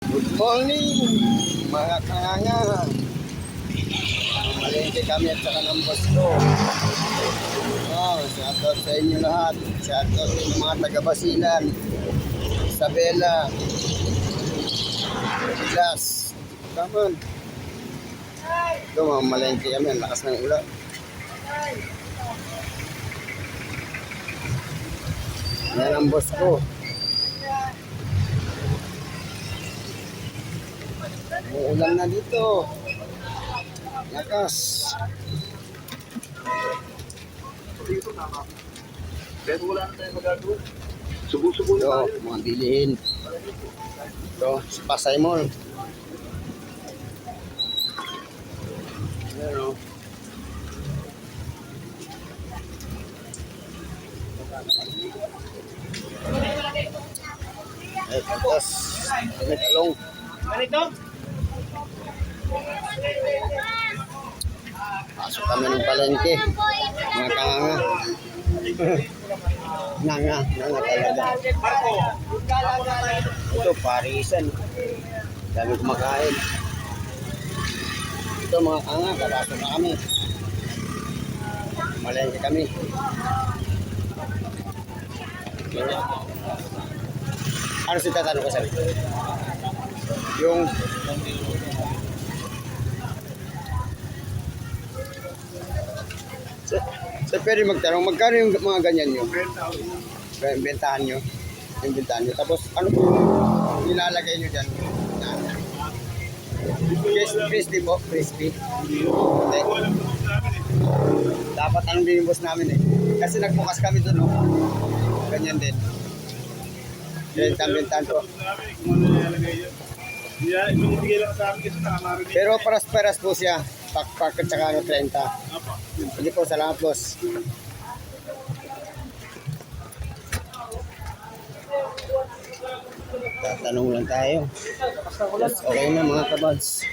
Good morning, mga kanganga. Malengke kami at saka ng boss ko. Shoutout sa inyo lahat. Shoutout sa mga taga-Basilan, Isabela, Pilas. Come on. Ito mga malengke kami. Ang lakas ng ulan. Yan ang boss ko. Uulan na dito. Lakas. Pero wala na tayong magagawa. Subo-subo na Ito, tayo. mga bilihin. Ito, sa Pasay Mall. Ayan o. Ay, tapos, may talong. Ganito? Pasok kami ng palengke. Mga kanganga. Nanga talaga. Ito, parisan. Dami kumakain. Ito mga kanga, kapasok na kami. Malengke kami. Ganyan. Ano si tatanong ko sa'yo? Yung sa pwede magtanong, magkano yung mga ganyan nyo? Bentahan nyo? Yung bentahan nyo. Tapos ano po yung nilalagay nyo dyan? Crispy po? Crispy? Hindi. Dapat anong din yung boss namin eh. Kasi nagbukas kami doon, no? Ganyan din. Bentahan po. Pero paras-paras po siya. Pak-pak at saka 30. Sige po, salamat boss. Tatanong lang tayo. Okay na mga kabads.